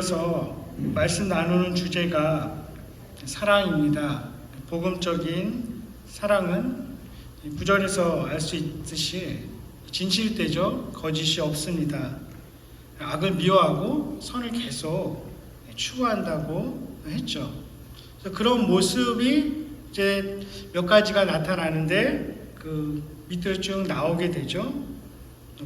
이어서 말씀 나누는 주제가 사랑입니다. 복음적인 사랑은 9절에서 알 수 있듯이 진실되죠. 거짓이 없습니다. 악을 미워하고 선을 계속 추구한다고 했죠. 그런 모습이 이제 몇 가지가 나타나는데 그 밑으로 쭉 나오게 되죠.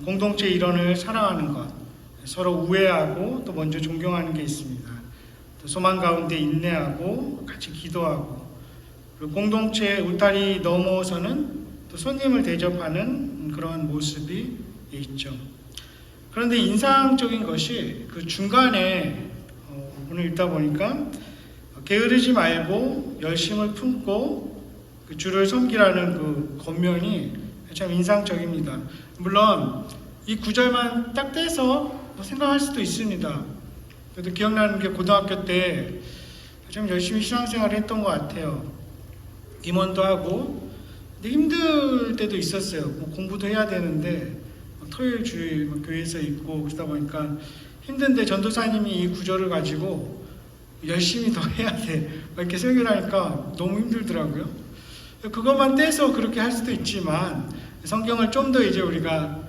공동체 일원을 사랑하는 것, 서로 우애하고 또 먼저 존경하는 게 있습니다. 또 소망 가운데 인내하고 같이 기도하고, 그리고 공동체 울타리 넘어서는 또 손님을 대접하는 그런 모습이 있죠. 그런데 인상적인 것이 그 중간에 오늘 읽다 보니까 게으르지 말고 열심을 품고 그 주를 섬기라는 그 권면이 참 인상적입니다. 물론 이 구절만 딱 떼서 생각할 수도 있습니다. 그래도 기억나는 게 고등학교 때 좀 열심히 신앙생활을 했던 것 같아요. 임원도 하고, 근데 힘들 때도 있었어요. 공부도 해야 되는데 토요일 주일 교회에서 있고 그러다 보니까 힘든데 전도사님이 이 구절을 가지고 열심히 더 해야 돼 이렇게 설교를 하니까 너무 힘들더라고요. 그것만 떼서 그렇게 할 수도 있지만 성경을 좀 더 이제 우리가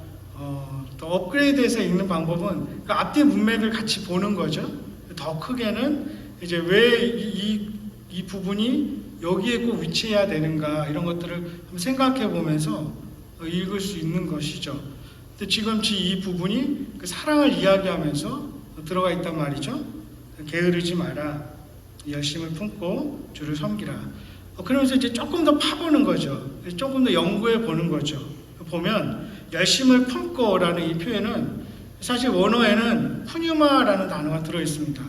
더 업그레이드해서 읽는 방법은 그 앞뒤 문맥을 같이 보는 거죠. 더 크게는 이제 왜 이 부분이 여기에 꼭 위치해야 되는가, 이런 것들을 한번 생각해 보면서 읽을 수 있는 것이죠. 근데 지금 이 부분이 그 사랑을 이야기하면서 들어가 있단 말이죠. 게으르지 마라, 열심을 품고 주를 섬기라. 그러면서 이제 조금 더 파보는 거죠. 조금 더 연구해 보는 거죠. 보면 열심을 품고라는 이 표현은 사실 원어에는 푸뉴마라는 단어가 들어있습니다.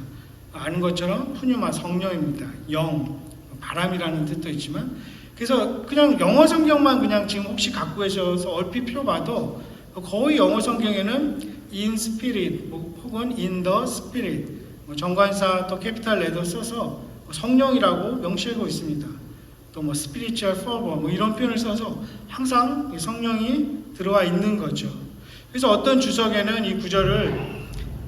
아는 것처럼 푸뉴마 성령입니다. 영, 바람이라는 뜻도 있지만, 그래서 그냥 영어 성경만 그냥 지금 혹시 갖고 계셔서 얼핏 펴봐도 거의 영어 성경에는 in spirit 혹은 in the spirit, 정관사 또 캐피탈 레더 써서 성령이라고 명시하고 있습니다. 또 spiritual fervor 이런 표현을 써서 항상 성령이 들어와 있는 거죠. 그래서 어떤 주석에는 이 구절을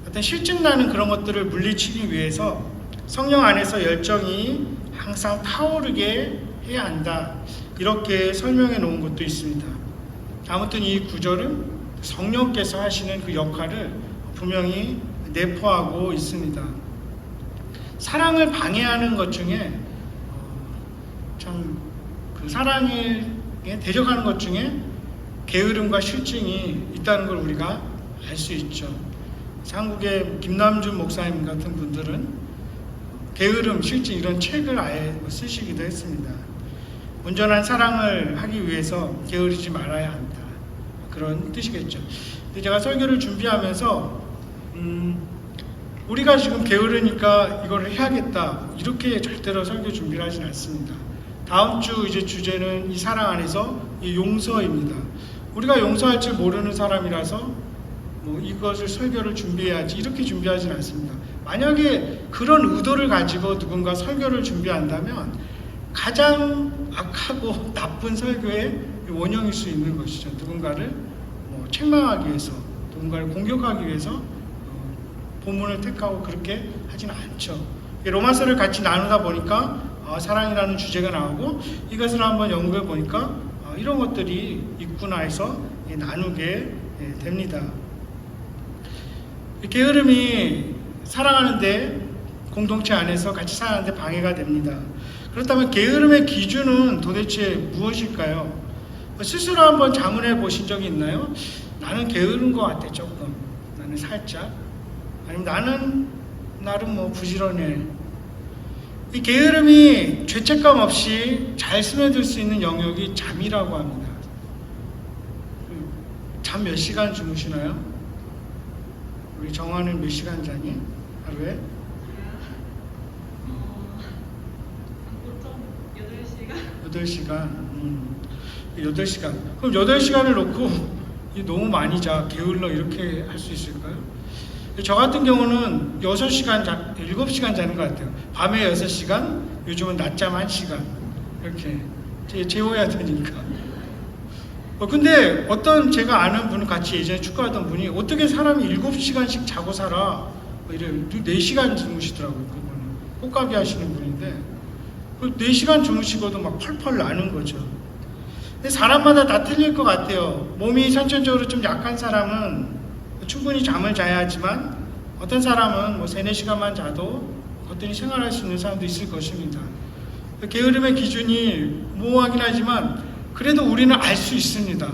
어떤 실증나는 그런 것들을 물리치기 위해서 성령 안에서 열정이 항상 타오르게 해야 한다, 이렇게 설명해 놓은 것도 있습니다. 아무튼 이 구절은 성령께서 하시는 그 역할을 분명히 내포하고 있습니다. 사랑을 방해하는 것 중에 참 그 사랑에 대적하는 것 중에 게으름과 실증이 있다는 걸 우리가 알 수 있죠. 한국의 김남준 목사님 같은 분들은 게으름, 실증 이런 책을 아예 쓰시기도 했습니다. 온전한 사랑을 하기 위해서 게으르지 말아야 한다, 그런 뜻이겠죠. 근데 제가 설교를 준비하면서 우리가 지금 게으르니까 이걸 해야겠다, 이렇게 절대로 설교 준비를 하진 않습니다. 다음 주 이제 주제는 이 사랑 안에서 이 용서입니다. 우리가 용서할 줄 모르는 사람이라서 이것을 설교를 준비해야지 이렇게 준비하진 않습니다. 만약에 그런 의도를 가지고 누군가 설교를 준비한다면 가장 악하고 나쁜 설교의 원형일 수 있는 것이죠. 누군가를 책망하기 위해서, 누군가를 공격하기 위해서 본문을 택하고 그렇게 하지는 않죠. 로마서를 같이 나누다 보니까 사랑이라는 주제가 나오고, 이것을 한번 연구해 보니까 이런 것들이 있구나 해서 나누게 됩니다. 게으름이 사랑하는데, 공동체 안에서 같이 사는데 방해가 됩니다. 그렇다면 게으름의 기준은 도대체 무엇일까요? 스스로 한번 자문해 보신 적이 있나요? 나는 게으른 것 같아, 조금. 나는 살짝. 아니면 나는 나름 부지런해. 이 게으름이 죄책감 없이 잘 스며들 수 있는 영역이 잠이라고 합니다. 잠 몇 시간 주무시나요? 우리 정화는 몇 시간 자니? 하루에? 보통 8시간? 8시간. 8시간. 그럼 8시간을 놓고 너무 많이 자, 게을러, 이렇게 할 수 있을까요? 저 같은 경우는 6시간 7시간 자는 것 같아요. 밤에 6시간, 요즘은 낮잠 1시간. 이렇게 재워야 되니까. 근데 어떤 제가 아는 분은 같이 예전에 축구하던 분이 어떻게 사람이 7시간씩 자고 살아? 이래 4시간 주무시더라고요. 그분은 꽃가게 하시는 분인데 4시간 주무시고도 막 펄펄 나는 거죠. 근데 사람마다 다 틀릴 것 같아요. 몸이 선천적으로 좀 약한 사람은 충분히 잠을 자야 하지만 어떤 사람은 뭐 3-4시간만 자도 거뜬히 생활할 수 있는 사람도 있을 것입니다. 게으름의 기준이 모호하긴 하지만 그래도 우리는 알 수 있습니다.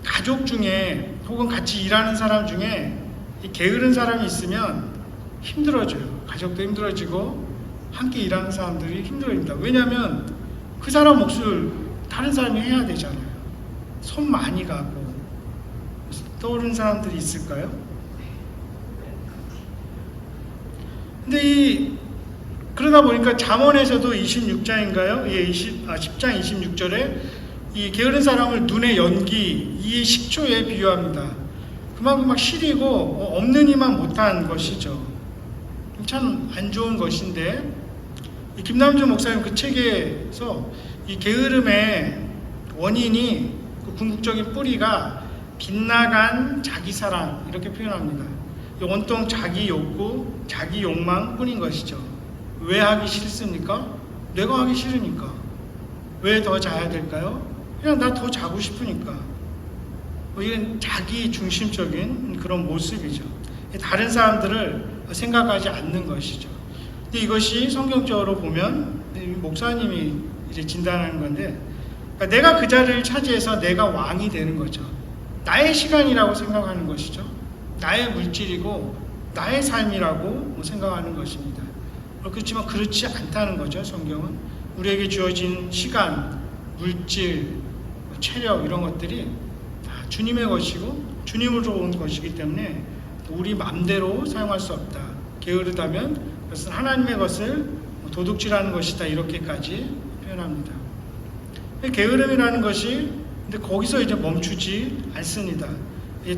가족 중에 혹은 같이 일하는 사람 중에 이 게으른 사람이 있으면 힘들어져요. 가족도 힘들어지고 함께 일하는 사람들이 힘들어집니다. 왜냐하면 그 사람 몫을 다른 사람이 해야 되잖아요. 손 많이 가고. 떠오르는 사람들이 있을까요? 근데 그러다 보니까 잠언에서도 26장인가요? 10장 26절에 이 게으른 사람을 눈의 연기, 이의 식초에 비유합니다. 그만큼 막 시리고 없는 이만 못한 것이죠. 참 안 좋은 것인데 이 김남준 목사님 그 책에서 이 게으름의 원인이 그 궁극적인 뿌리가 빗나간 자기 사랑 이렇게 표현합니다. 온통 자기 욕구, 자기 욕망 뿐인 것이죠. 왜 하기 싫습니까? 내가 하기 싫으니까. 왜 더 자야 될까요? 그냥 나 더 자고 싶으니까. 이런 자기 중심적인 그런 모습이죠. 다른 사람들을 생각하지 않는 것이죠. 근데 이것이 성경적으로 보면 목사님이 이제 진단하는 건데, 그러니까 내가 그 자리를 차지해서 내가 왕이 되는 거죠. 나의 시간이라고 생각하는 것이죠. 나의 물질이고 나의 삶이라고 생각하는 것입니다. 그렇지만 그렇지 않다는 거죠. 성경은 우리에게 주어진 시간, 물질, 체력 이런 것들이 다 주님의 것이고 주님으로 온 것이기 때문에 우리 마음대로 사용할 수 없다. 게으르다면 그것은 하나님의 것을 도둑질하는 것이다. 이렇게까지 표현합니다. 게으름이라는 것이 근데 거기서 이제 멈추지 않습니다.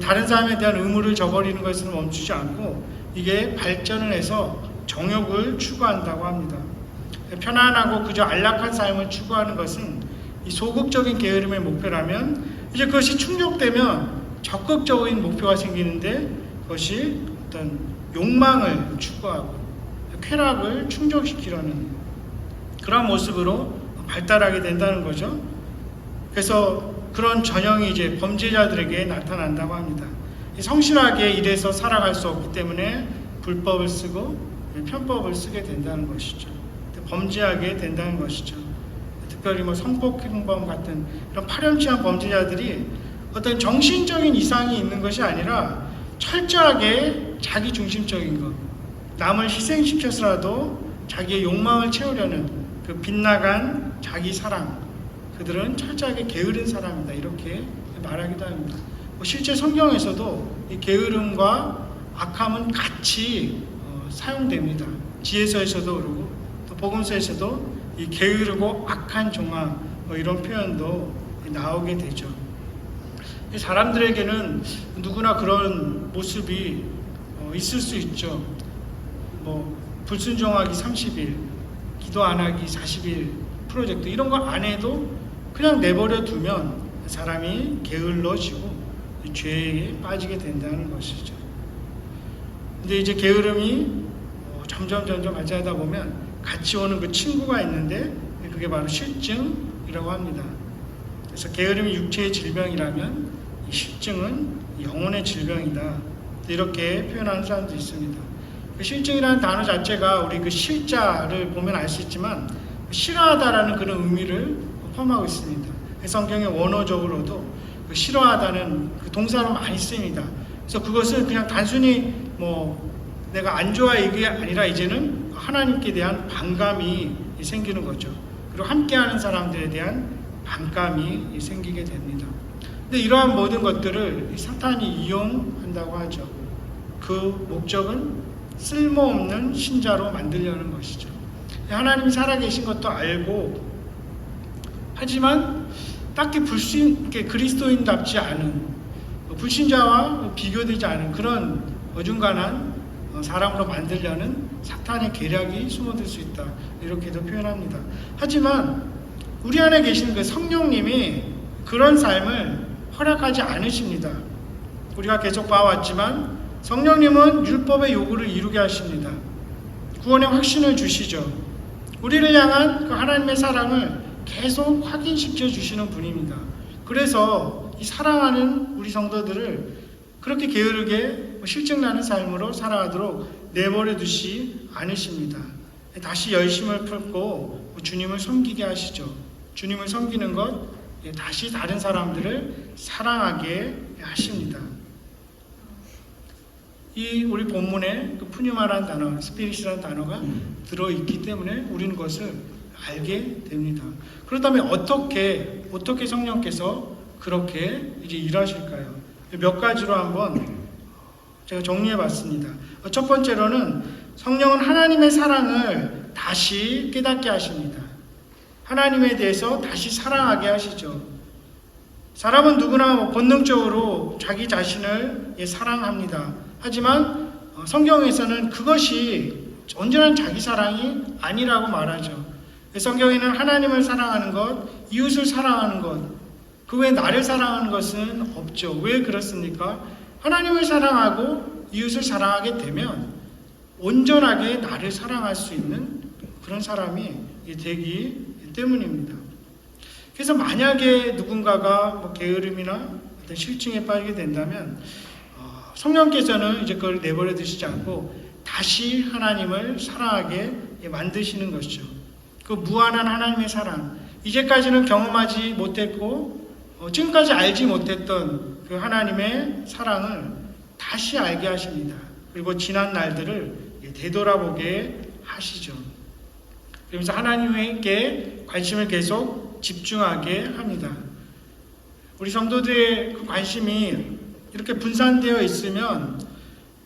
다른 사람에 대한 의무를 저버리는 것은 멈추지 않고 이게 발전을 해서 정욕을 추구한다고 합니다. 편안하고 그저 안락한 삶을 추구하는 것은 이 소극적인 게으름의 목표라면 이제 그것이 충족되면 적극적인 목표가 생기는데 그것이 어떤 욕망을 추구하고 쾌락을 충족시키려는 그런 모습으로 발달하게 된다는 거죠. 그래서 그런 전형이 이제 범죄자들에게 나타난다고 합니다. 성실하게 일해서 살아갈 수 없기 때문에 불법을 쓰고 편법을 쓰게 된다는 것이죠. 범죄하게 된다는 것이죠. 특별히 뭐 성폭행범 같은 이런 파렴치한 범죄자들이 어떤 정신적인 이상이 있는 것이 아니라 철저하게 자기 중심적인 것, 남을 희생시켜서라도 자기의 욕망을 채우려는 그 빗나간 자기 사랑, 그들은 철저하게 게으른 사람이다 이렇게 말하기도 합니다. 실제 성경에서도 이 게으름과 악함은 같이 사용됩니다. 지혜서에서도 그러고 또 복음서에서도 이 게으르고 악한 종아 이런 표현도 나오게 되죠. 사람들에게는 누구나 그런 모습이 있을 수 있죠. 뭐 불순종하기 30일, 기도 안 하기 40일 프로젝트 이런 거 안 해도 그냥 내버려 두면 사람이 게을러지고 죄에 빠지게 된다는 것이죠. 근데 이제 게으름이 점점 발전하다 보면 같이 오는 그 친구가 있는데 그게 바로 실증이라고 합니다. 그래서 게으름이 육체의 질병이라면 이 실증은 영혼의 질병이다. 이렇게 표현하는 사람도 있습니다. 실증이라는 단어 자체가 우리 그 실자를 보면 알 수 있지만 싫어하다라는 그런 의미를 포함하고 있습니다. 성경의 원어적으로도 그 싫어하다는 그 동사로 많이 쓰입니다. 그래서 그것은 그냥 단순히 뭐 내가 안 좋아 이게 아니라 이제는 하나님께 대한 반감이 생기는 거죠. 그리고 함께하는 사람들에 대한 반감이 생기게 됩니다. 근데 이러한 모든 것들을 사탄이 이용한다고 하죠. 그 목적은 쓸모없는 신자로 만들려는 것이죠. 하나님이 살아계신 것도 알고 하지만 딱히 그리스도인답지 않은 불신자와 비교되지 않은 그런 어중간한 사람으로 만들려는 사탄의 계략이 숨어들 수 있다 이렇게도 표현합니다. 하지만 우리 안에 계신 그 성령님이 그런 삶을 허락하지 않으십니다. 우리가 계속 봐왔지만 성령님은 율법의 요구를 이루게 하십니다. 구원의 확신을 주시죠. 우리를 향한 그 하나님의 사랑을 계속 확인시켜 주시는 분입니다. 그래서 이 사랑하는 우리 성도들을 그렇게 게으르게 실증나는 삶으로 살아가도록 내버려 두시 않으십니다. 다시 열심을 품고 주님을 섬기게 하시죠. 주님을 섬기는 것, 다시 다른 사람들을 사랑하게 하십니다. 이 우리 본문에 그 푸뉴마라는 단어, 스피릿이라는 단어가 들어있기 때문에 우리는 그것을 알게 됩니다. 그렇다면 어떻게 성령께서 그렇게 이제 일하실까요? 몇 가지로 한번 제가 정리해 봤습니다. 첫 번째로는 성령은 하나님의 사랑을 다시 깨닫게 하십니다. 하나님에 대해서 다시 사랑하게 하시죠. 사람은 누구나 본능적으로 자기 자신을 사랑합니다. 하지만 성경에서는 그것이 온전한 자기 사랑이 아니라고 말하죠. 성경에는 하나님을 사랑하는 것, 이웃을 사랑하는 것, 그 외에 나를 사랑하는 것은 없죠. 왜 그렇습니까? 하나님을 사랑하고 이웃을 사랑하게 되면 온전하게 나를 사랑할 수 있는 그런 사람이 되기 때문입니다. 그래서 만약에 누군가가 게으름이나 어떤 실증에 빠지게 된다면 성령께서는 이제 그걸 내버려 두시지 않고 다시 하나님을 사랑하게 만드시는 것이죠. 그 무한한 하나님의 사랑, 이제까지는 경험하지 못했고 지금까지 알지 못했던 그 하나님의 사랑을 다시 알게 하십니다. 그리고 지난 날들을 되돌아보게 하시죠. 그러면서 하나님께 관심을 계속 집중하게 합니다. 우리 성도들의 그 관심이 이렇게 분산되어 있으면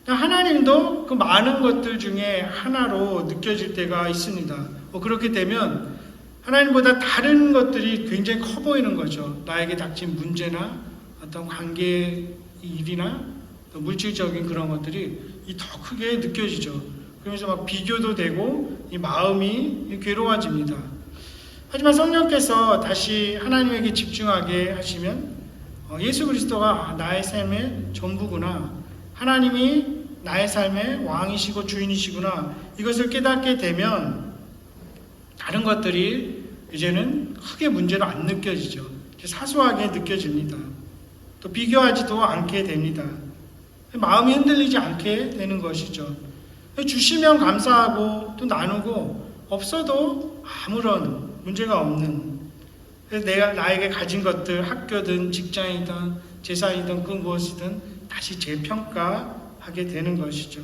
하나님도 그 많은 것들 중에 하나로 느껴질 때가 있습니다. 그렇게 되면 하나님보다 다른 것들이 굉장히 커 보이는 거죠. 나에게 닥친 문제나 어떤 관계 일이나 물질적인 그런 것들이 더 크게 느껴지죠. 그러면서 막 비교도 되고 이 마음이 괴로워집니다. 하지만 성령께서 다시 하나님에게 집중하게 하시면 예수 그리스도가 나의 삶의 전부구나, 하나님이 나의 삶의 왕이시고 주인이시구나, 이것을 깨닫게 되면 다른 것들이 이제는 크게 문제로 안 느껴지죠. 사소하게 느껴집니다. 또 비교하지도 않게 됩니다. 마음이 흔들리지 않게 되는 것이죠. 주시면 감사하고 또 나누고, 없어도 아무런 문제가 없는, 내가 나에게 가진 것들, 학교든 직장이든 재산이든 그 무엇이든 다시 재평가하게 되는 것이죠.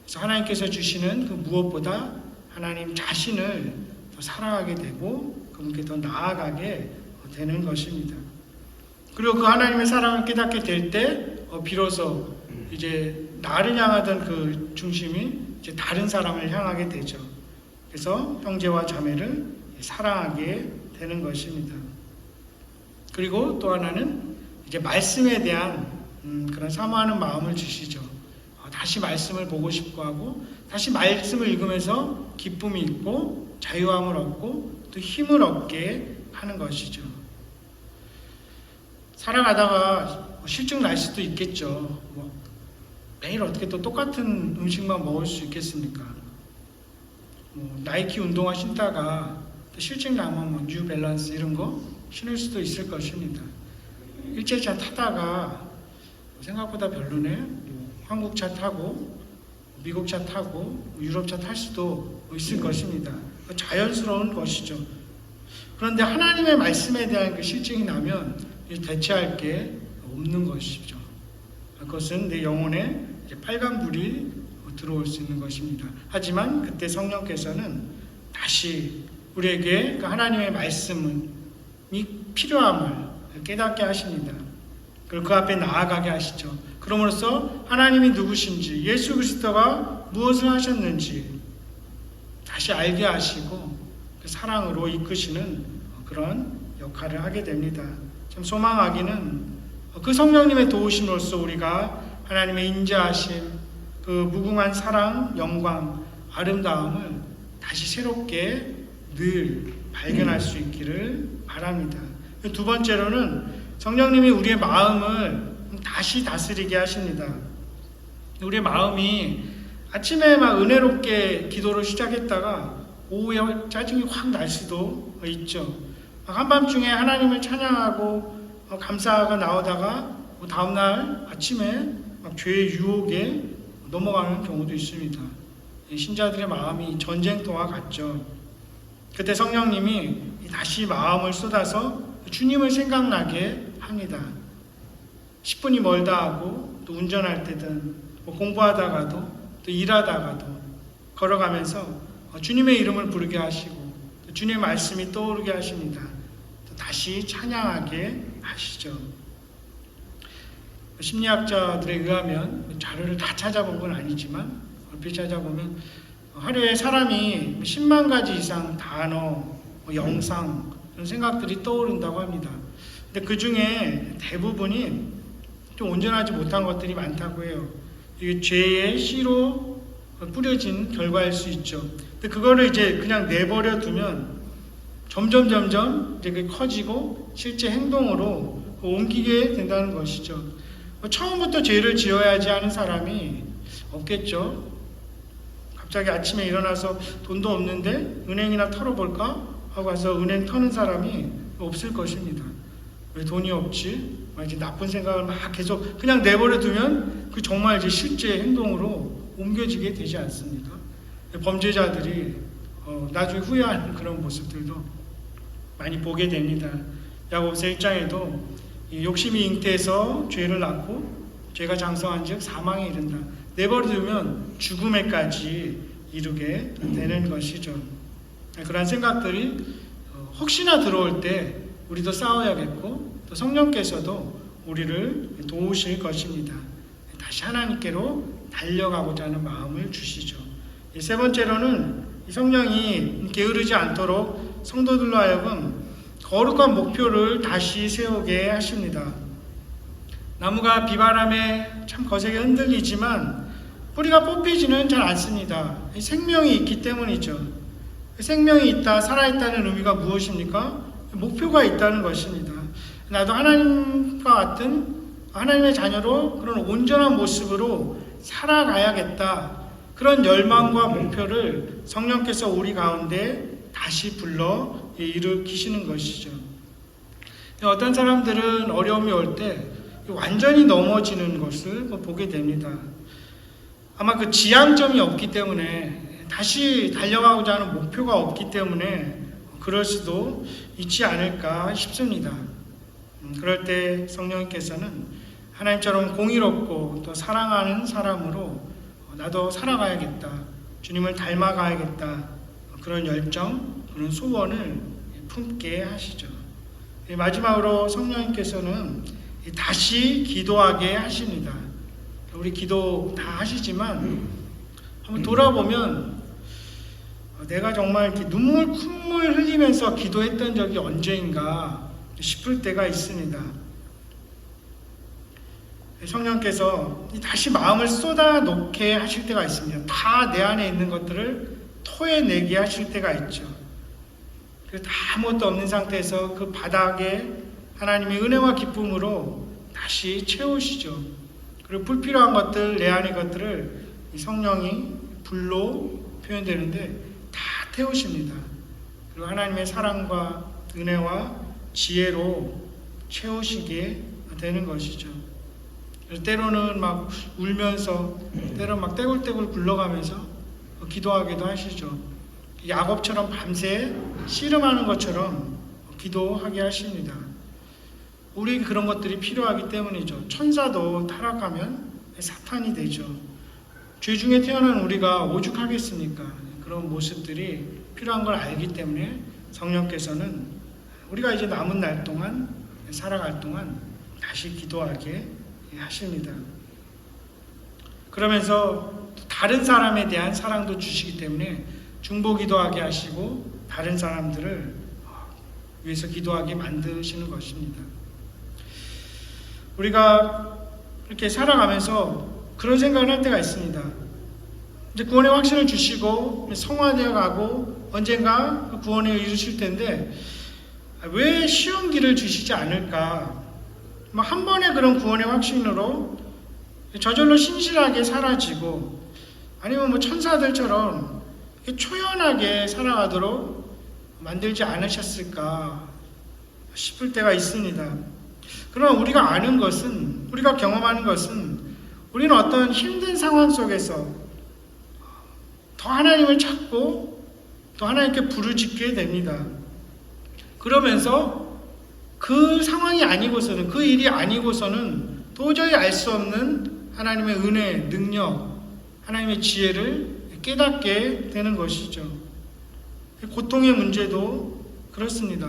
그래서 하나님께서 주시는 그 무엇보다 하나님 자신을 더 사랑하게 되고 그분께 더 나아가게 되는 것입니다. 그리고 그 하나님의 사랑을 깨닫게 될 때 비로소 이제 나를 향하던 그 중심이 이제 다른 사람을 향하게 되죠. 그래서 형제와 자매를 사랑하게 되는 것입니다. 그리고 또 하나는 이제 말씀에 대한 그런 사모하는 마음을 주시죠. 다시 말씀을 보고 싶고 하고, 다시 말씀을 읽으면서 기쁨이 있고 자유함을 얻고 또 힘을 얻게 하는 것이죠. 살아가다가 실증 날 수도 있겠죠. 매일 어떻게 또 똑같은 음식만 먹을 수 있겠습니까? 나이키 운동화 신다가 또 실증 나면 뉴 밸런스 이런 거 신을 수도 있을 것입니다. 일제차 타다가 생각보다 별로네, 한국 차 타고 미국 차 타고 유럽 차 탈 수도 있을 것입니다. 자연스러운 것이죠. 그런데 하나님의 말씀에 대한 그 실증이 나면 대체할 게 없는 것이죠. 그것은 내 영혼에 빨간불이 들어올 수 있는 것입니다. 하지만 그때 성령께서는 다시 우리에게 그 하나님의 말씀이 필요함을 깨닫게 하십니다. 그리고 그 앞에 나아가게 하시죠. 그럼으로써 하나님이 누구신지, 예수 그리스도가 무엇을 하셨는지 다시 알게 하시고 그 사랑으로 이끄시는 그런 역할을 하게 됩니다. 참 소망하기는 그 성령님의 도우심으로써 우리가 하나님의 인자하심, 그 무궁한 사랑, 영광, 아름다움을 다시 새롭게 늘 발견할 수 있기를 바랍니다. 두 번째로는 성령님이 우리의 마음을 다시 다스리게 하십니다. 우리의 마음이 아침에 막 은혜롭게 기도를 시작했다가 오후에 짜증이 확 날 수도 있죠. 한밤중에 하나님을 찬양하고 감사가 나오다가 다음날 아침에 막 죄의 유혹에 넘어가는 경우도 있습니다. 신자들의 마음이 전쟁터와 같죠. 그때 성령님이 다시 마음을 쏟아서 주님을 생각나게 합니다. 10분이 멀다 하고 또 운전할 때든 공부하다가도 또 일하다가도 걸어가면서 주님의 이름을 부르게 하시고 또 주님의 말씀이 떠오르게 하십니다. 또 다시 찬양하게 하시죠. 심리학자들에 의하면 자료를 다 찾아본 건 아니지만 얼핏 찾아보면 하루에 사람이 10만 가지 이상 단어, 영상 이런 생각들이 떠오른다고 합니다. 근데 그 중에 대부분이 좀 온전하지 못한 것들이 많다고 해요. 이게 죄의 씨로 뿌려진 결과일 수 있죠. 근데 그거를 이제 그냥 내버려 두면 점점 이제 그게 커지고 실제 행동으로 옮기게 된다는 것이죠. 처음부터 죄를 지어야지 하는 사람이 없겠죠. 갑자기 아침에 일어나서 돈도 없는데 은행이나 털어볼까 하고 와서 은행 터는 사람이 없을 것입니다. 왜 돈이 없지? 이제 나쁜 생각을 막 계속 그냥 내버려 두면 그 정말 이제 실제 행동으로 옮겨지게 되지 않습니까? 범죄자들이 나중에 후회하는 그런 모습들도 많이 보게 됩니다. 야고보서 1장에도 욕심이 잉태해서 죄를 낳고 죄가 장성한즉 사망에 이른다. 내버려 두면 죽음에까지 이르게 되는 것이죠. 그런 생각들이 혹시나 들어올 때 우리도 싸워야겠고 또 성령께서도 우리를 도우실 것입니다. 다시 하나님께로 달려가고자 하는 마음을 주시죠. 세 번째로는 성령이 게으르지 않도록 성도들로 하여금 거룩한 목표를 다시 세우게 하십니다. 나무가 비바람에 참 거세게 흔들리지만 뿌리가 뽑히지는 잘 않습니다. 생명이 있기 때문이죠. 생명이 있다, 살아있다는 의미가 무엇입니까? 목표가 있다는 것입니다. 나도 하나님과 같은 하나님의 자녀로 그런 온전한 모습으로 살아가야겠다. 그런 열망과 목표를 성령께서 우리 가운데 다시 불러 일으키시는 것이죠. 어떤 사람들은 어려움이 올 때 완전히 넘어지는 것을 보게 됩니다. 아마 그 지향점이 없기 때문에 다시 달려가고자 하는 목표가 없기 때문에 그럴 수도 있지 않을까 싶습니다. 그럴 때 성령님께서는 하나님처럼 공의롭고 또 사랑하는 사람으로 나도 살아가야겠다. 주님을 닮아가야겠다. 그런 열정, 그런 소원을 품게 하시죠. 마지막으로 성령님께서는 다시 기도하게 하십니다. 우리 기도 다 하시지만 한번 돌아보면 내가 정말 이렇게 눈물 콧물 흘리면서 기도했던 적이 언제인가 싶을 때가 있습니다. 성령께서 다시 마음을 쏟아놓게 하실 때가 있습니다. 다 내 안에 있는 것들을 토해내게 하실 때가 있죠. 그래서 아무것도 없는 상태에서 그 바닥에 하나님의 은혜와 기쁨으로 다시 채우시죠. 그리고 불필요한 것들, 내 안의 것들을 이 성령이 불로 표현되는데 다 태우십니다. 그리고 하나님의 사랑과 은혜와 지혜로 채우시게 되는 것이죠. 때로는 막 울면서, 때로는 막 떼굴떼굴 굴러가면서 기도하기도 하시죠. 야곱처럼 밤새 씨름하는 것처럼 기도하게 하십니다. 우리 그런 것들이 필요하기 때문이죠. 천사도 타락하면 사탄이 되죠. 죄 중에 태어난 우리가 오죽하겠습니까? 그런 모습들이 필요한 걸 알기 때문에 성령께서는 우리가 이제 남은 날 동안 살아갈 동안 다시 기도하게 하십니다. 그러면서 다른 사람에 대한 사랑도 주시기 때문에 중보기도하게 하시고 다른 사람들을 위해서 기도하게 만드시는 것입니다. 우리가 이렇게 살아가면서 그런 생각을 할 때가 있습니다. 이제 구원의 확신을 주시고 성화되어 가고 언젠가 그 구원에 이르실 텐데 왜 쉬운 길을 주시지 않을까? 한 번의 그런 구원의 확신으로 저절로 신실하게 사라지고 아니면 뭐 천사들처럼 초연하게 살아가도록 만들지 않으셨을까 싶을 때가 있습니다. 그러나 우리가 아는 것은, 우리가 경험하는 것은 우리는 어떤 힘든 상황 속에서 더 하나님을 찾고 또 하나님께 부르짖게 됩니다. 그러면서 그 상황이 아니고서는, 그 일이 아니고서는 도저히 알 수 없는 하나님의 은혜, 능력, 하나님의 지혜를 깨닫게 되는 것이죠. 고통의 문제도 그렇습니다.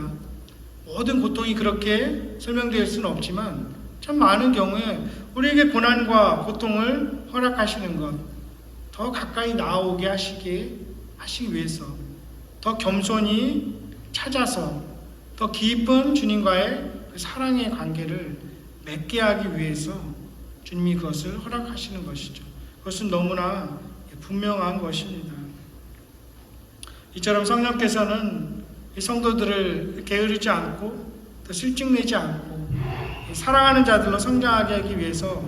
모든 고통이 그렇게 설명될 수는 없지만 참 많은 경우에 우리에게 고난과 고통을 허락하시는 것, 더 가까이 나아오게 하시기 위해서, 더 겸손히 찾아서 더 깊은 주님과의 그 사랑의 관계를 맺게 하기 위해서 주님이 그것을 허락하시는 것이죠. 그것은 너무나 분명한 것입니다. 이처럼 성령께서는 이 성도들을 게으르지 않고 또 실증내지 않고 사랑하는 자들로 성장하게 하기 위해서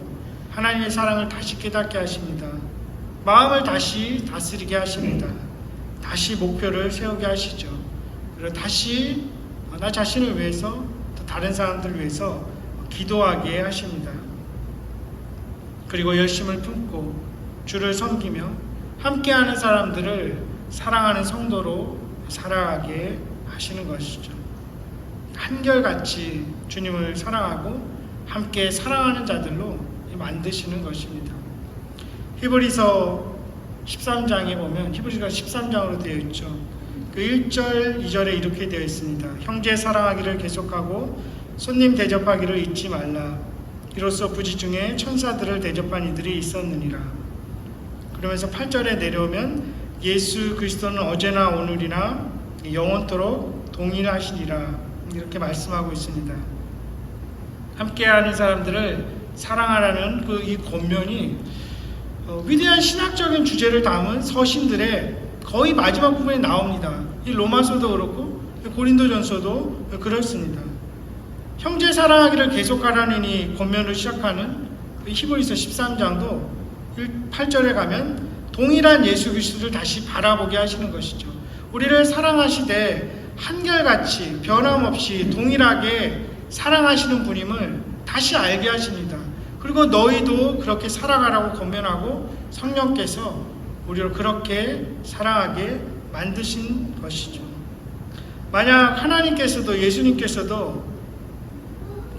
하나님의 사랑을 다시 깨닫게 하십니다. 마음을 다시 다스리게 하십니다. 다시 목표를 세우게 하시죠. 그리고 다시 나 자신을 위해서 또 다른 사람들을 위해서 기도하게 하십니다. 그리고 열심을 품고 주를 섬기며 함께하는 사람들을 사랑하는 성도로 살아가게 하시는 것이죠. 한결같이 주님을 사랑하고 함께 사랑하는 자들로 만드시는 것입니다. 히브리서 13장에 보면, 히브리서 13장으로 되어 있죠. 그 1절, 2절에 이렇게 되어 있습니다. 형제 사랑하기를 계속하고 손님 대접하기를 잊지 말라. 이로써 부지 중에 천사들을 대접한 이들이 있었느니라. 그러면서 8절에 내려오면 예수 그리스도는 어제나 오늘이나 영원토록 동일하시니라, 이렇게 말씀하고 있습니다. 함께하는 사람들을 사랑하라는 그 이 권면이 위대한 신학적인 주제를 담은 서신들의 거의 마지막 부분에 나옵니다. 이 로마서도 그렇고 고린도전서도 그렇습니다. 형제 사랑하기를 계속하라는 이 권면을 시작하는 히브리서 13장도 8절에 가면 동일한 예수 그리스도를 다시 바라보게 하시는 것이죠. 우리를 사랑하시되 한결같이 변함없이 동일하게 사랑하시는 분임을 다시 알게 하십니다. 그리고 너희도 그렇게 살아가라고 권면하고 성령께서 우리를 그렇게 사랑하게 만드신 것이죠. 만약 하나님께서도 예수님께서도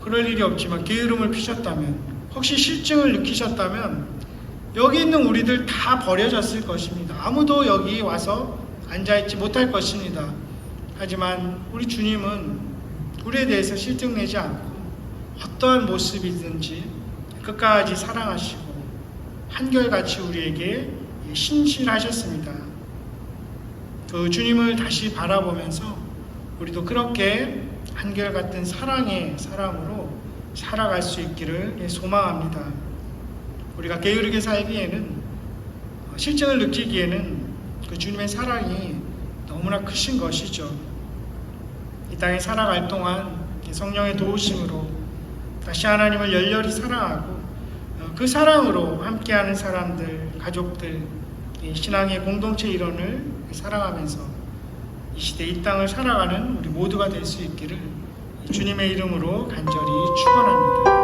그럴 일이 없지만 게으름을 피셨다면, 혹시 실증을 느끼셨다면 여기 있는 우리들 다 버려졌을 것입니다. 아무도 여기 와서 앉아있지 못할 것입니다. 하지만 우리 주님은 우리에 대해서 실증내지 않고 어떠한 모습이든지 끝까지 사랑하시고 한결같이 우리에게 신실하셨습니다. 그 주님을 다시 바라보면서 우리도 그렇게 한결같은 사랑의 사람으로 살아갈 수 있기를 소망합니다. 우리가 게으르게 살기에는, 실증을 느끼기에는 그 주님의 사랑이 너무나 크신 것이죠. 이 땅에 살아갈 동안 성령의 도우심으로 다시 하나님을 열렬히 사랑하고 그 사랑으로 함께하는 사람들, 가족들, 신앙의 공동체 일원을 사랑하면서 이 시대 이 땅을 살아가는 우리 모두가 될 수 있기를 주님의 이름으로 간절히 축원합니다.